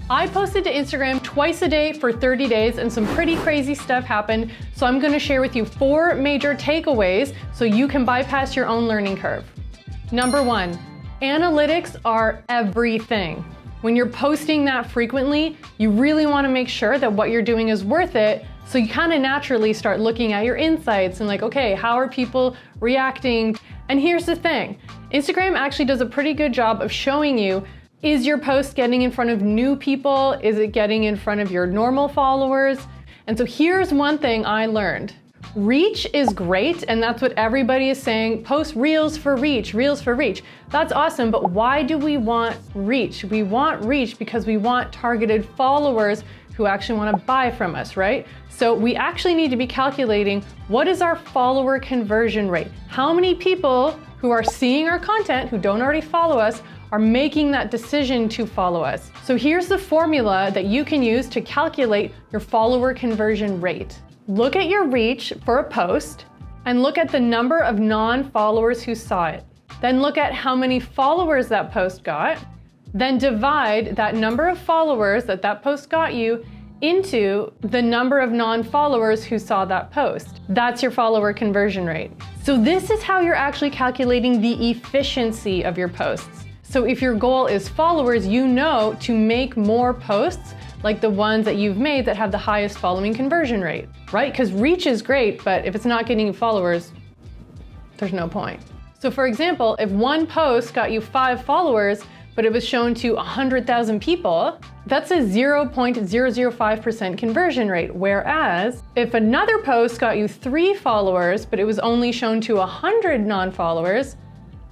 I posted to Instagram twice a day for 30 days and some pretty crazy stuff happened. So I'm gonna share with you 4 major takeaways so you can bypass your own learning curve. Number 1, analytics are everything. When you're posting that frequently, you really wanna make sure that what you're doing is worth it. So you kind of naturally start looking at your insights and like, okay, how are people reacting? And here's the thing, Instagram actually does a pretty good job of showing you, is your post getting in front of new people? Is it getting in front of your normal followers? And so here's one thing I learned. Reach is great, and that's what everybody is saying. Post reels for reach, reels for reach. That's awesome, but why do we want reach? We want reach because we want targeted followers who actually want to buy from us, right? So we actually need to be calculating, what is our follower conversion rate? How many people who are seeing our content, who don't already follow us, are making that decision to follow us? So here's the formula that you can use to calculate your follower conversion rate. Look at your reach for a post and look at the number of non-followers who saw it. Then look at how many followers that post got. Then divide that number of followers that that post got you into the number of non-followers who saw that post. That's your follower conversion rate. So this is how you're actually calculating the efficiency of your posts. So if your goal is followers, you know to make more posts like the ones that you've made that have the highest following conversion rate, right? Because reach is great, but if it's not getting you followers, there's no point. So for example, if one post got you 5 followers, but it was shown to 100,000 people, that's a 0.005% conversion rate. Whereas if another post got you 3 followers, but it was only shown to 100 non-followers,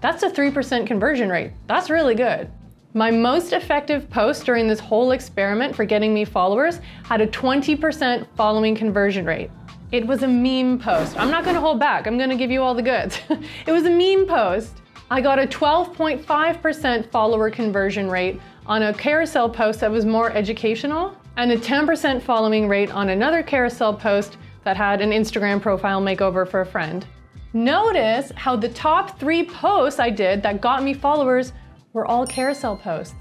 that's a 3% conversion rate. That's really good. My most effective post during this whole experiment for getting me followers had a 20% following conversion rate. It was a meme post. I'm not gonna hold back. I'm gonna give you all the goods. It was a meme post. I got a 12.5% follower conversion rate on a carousel post that was more educational, and a 10% following rate on another carousel post that had an Instagram profile makeover for a friend. Notice how the top 3 posts I did that got me followers were all carousel posts.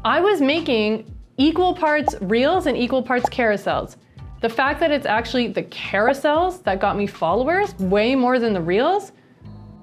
I was making equal parts reels and equal parts carousels. The fact that it's actually the carousels that got me followers way more than the reels.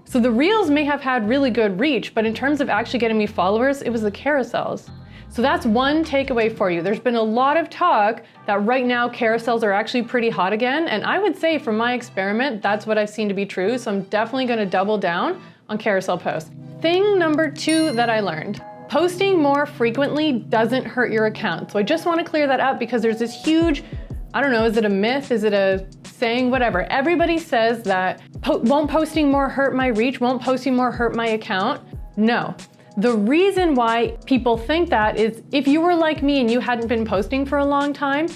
So the reels may have had really good reach, but in terms of actually getting me followers, it was the carousels. So that's one takeaway for you. There's been a lot of talk that right now carousels are actually pretty hot again. And I would say from my experiment, that's what I've seen to be true. So I'm definitely gonna double down on carousel posts. Thing number 2 that I learned, posting more frequently doesn't hurt your account. So I just wanna clear that up because there's this huge, I don't know, is it a myth? Is it a saying? Whatever. Everybody says that, won't posting more hurt my reach? Won't posting more hurt my account? No. The reason why people think that is if you were like me and you hadn't been posting for a long time,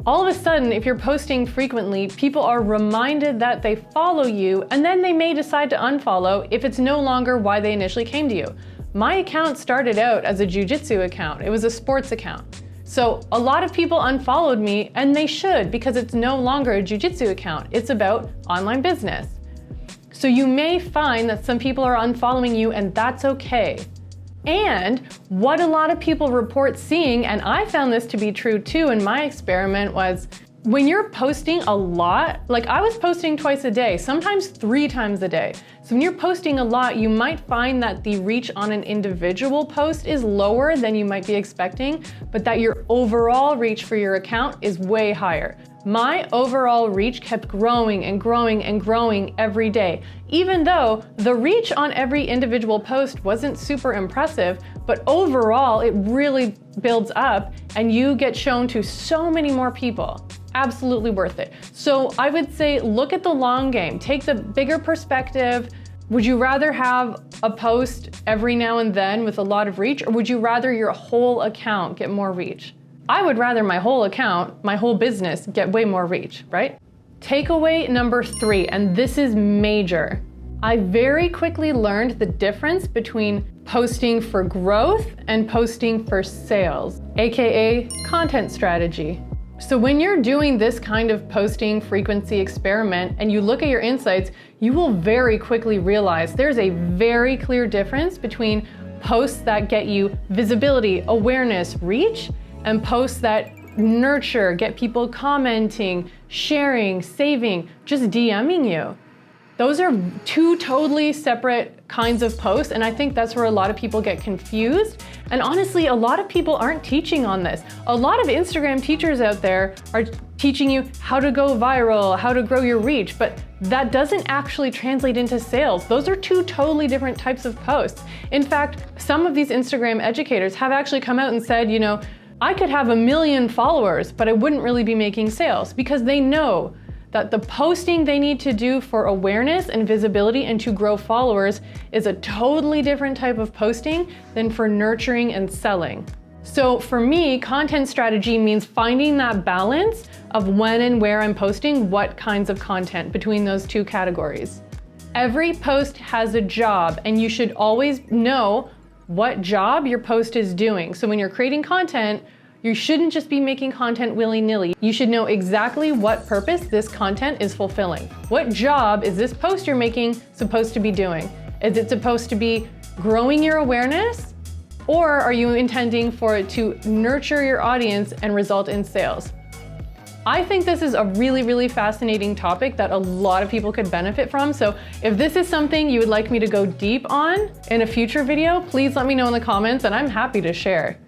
all of a sudden, if you're posting frequently, people are reminded that they follow you, and then they may decide to unfollow if it's no longer why they initially came to you. My account started out as a jiu-jitsu account. It was a sports account. So a lot of people unfollowed me, and they should, because it's no longer a jiu-jitsu account. It's about online business. So you may find that some people are unfollowing you, and that's okay. And what a lot of people report seeing, and I found this to be true too in my experiment, was when you're posting a lot, like I was posting twice a day, sometimes 3 times a day. So when you're posting a lot, you might find that the reach on an individual post is lower than you might be expecting, but that your overall reach for your account is way higher. My overall reach kept growing and growing and growing every day, even though the reach on every individual post wasn't super impressive, but overall it really builds up and you get shown to so many more people. Absolutely worth it. So I would say look at the long game, take the bigger perspective. Would you rather have a post every now and then with a lot of reach, or would you rather your whole account get more reach? I would rather my whole account, my whole business get way more reach, right? Takeaway number 3, and this is major. I very quickly learned the difference between posting for growth and posting for sales, AKA content strategy. So when you're doing this kind of posting frequency experiment and you look at your insights, you will very quickly realize there's a very clear difference between posts that get you visibility, awareness, reach, and posts that nurture, get people commenting, sharing, saving, just DMing you. Those are two totally separate kinds of posts, and I think that's where a lot of people get confused. And honestly, a lot of people aren't teaching on this. A lot of Instagram teachers out there are teaching you how to go viral, how to grow your reach, but that doesn't actually translate into sales. Those are two totally different types of posts. In fact, some of these Instagram educators have actually come out and said, you know, I could have 1 million followers, but I wouldn't really be making sales, because they know that the posting they need to do for awareness and visibility and to grow followers is a totally different type of posting than for nurturing and selling. So for me, content strategy means finding that balance of when and where I'm posting what kinds of content between those two categories. Every post has a job, and you should always know what job your post is doing. So when you're creating content, you shouldn't just be making content willy-nilly. You should know exactly what purpose this content is fulfilling. What job is this post you're making supposed to be doing? Is it supposed to be growing your awareness? Or are you intending for it to nurture your audience and result in sales? I think this is a really, really fascinating topic that a lot of people could benefit from. So if this is something you would like me to go deep on in a future video, please let me know in the comments and I'm happy to share.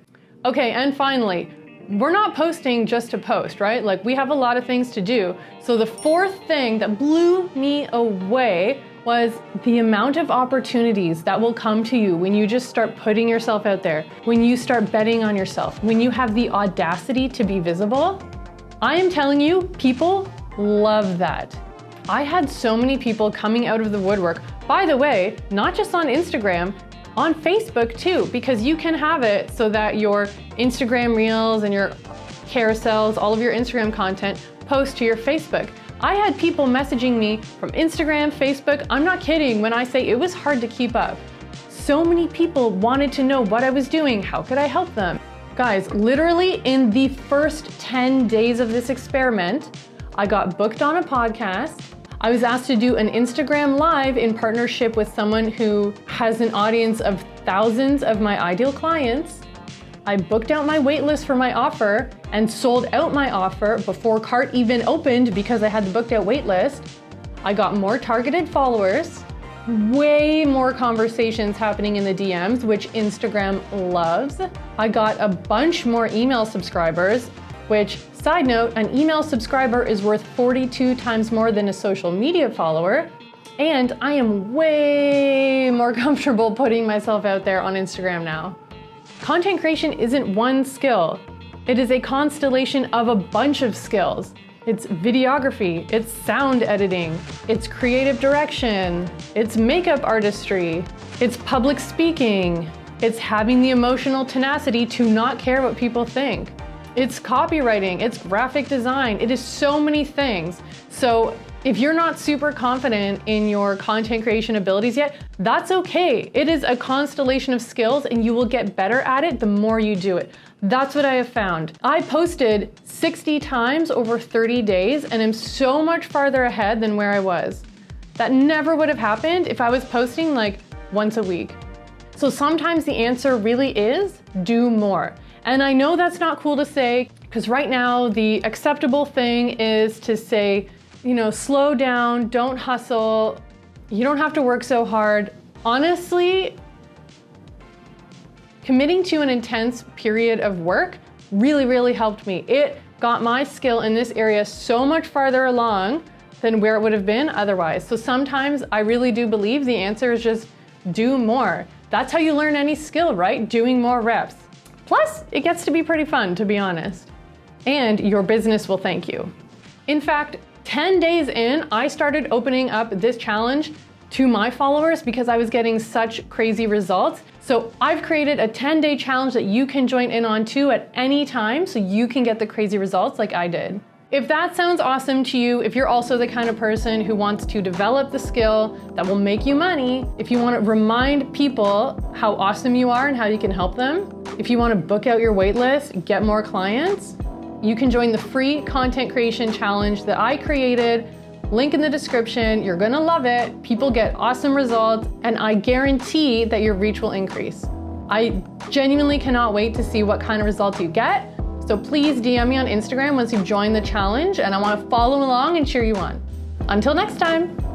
Okay, and finally, we're not posting just to post, right? Like, we have a lot of things to do. So the fourth thing that blew me away was the amount of opportunities that will come to you when you just start putting yourself out there, when you start betting on yourself, when you have the audacity to be visible. I am telling you, people love that. I had so many people coming out of the woodwork. By the way, not just on Instagram, on Facebook too, because you can have it so that your Instagram reels and your carousels, all of your Instagram content, post to your Facebook. I had people messaging me from Instagram, Facebook. I'm not kidding when I say it was hard to keep up. So many people wanted to know what I was doing. How could I help them? Guys, literally in the first 10 days of this experiment, I got booked on a podcast. I was asked to do an Instagram Live in partnership with someone who has an audience of thousands of my ideal clients. I booked out my waitlist for my offer and sold out my offer before cart even opened because I had the booked out waitlist. I got more targeted followers, way more conversations happening in the DMs, which Instagram loves. I got a bunch more email subscribers, which, side note, an email subscriber is worth 42 times more than a social media follower. And I am way more comfortable putting myself out there on Instagram now. Content creation isn't one skill. It is a constellation of a bunch of skills. It's videography, it's sound editing, it's creative direction, it's makeup artistry, it's public speaking, it's having the emotional tenacity to not care what people think. It's copywriting, it's graphic design, it is so many things. So if you're not super confident in your content creation abilities yet, that's okay. It is a constellation of skills and you will get better at it the more you do it. That's what I have found. I posted 60 times over 30 days and am so much farther ahead than where I was. That never would have happened if I was posting like once a week. So sometimes the answer really is do more. And I know that's not cool to say, because right now the acceptable thing is to say, you know, slow down, don't hustle, you don't have to work so hard. Honestly, committing to an intense period of work really, really helped me. It got my skill in this area so much farther along than where it would have been otherwise. So sometimes I really do believe the answer is just do more. That's how you learn any skill, right? Doing more reps. Plus, it gets to be pretty fun, to be honest. And your business will thank you. In fact, 10 days in, I started opening up this challenge to my followers because I was getting such crazy results. So I've created a 10-day challenge that you can join in on too at any time so you can get the crazy results like I did. If that sounds awesome to you, if you're also the kind of person who wants to develop the skill that will make you money, if you want to remind people how awesome you are and how you can help them, if you want to book out your waitlist, get more clients, you can join the free content creation challenge that I created. Link in the description. You're gonna love it. People get awesome results, and I guarantee that your reach will increase. I genuinely cannot wait to see what kind of results you get. So please DM me on Instagram once you've joined the challenge, and I want to follow along and cheer you on. Until next time.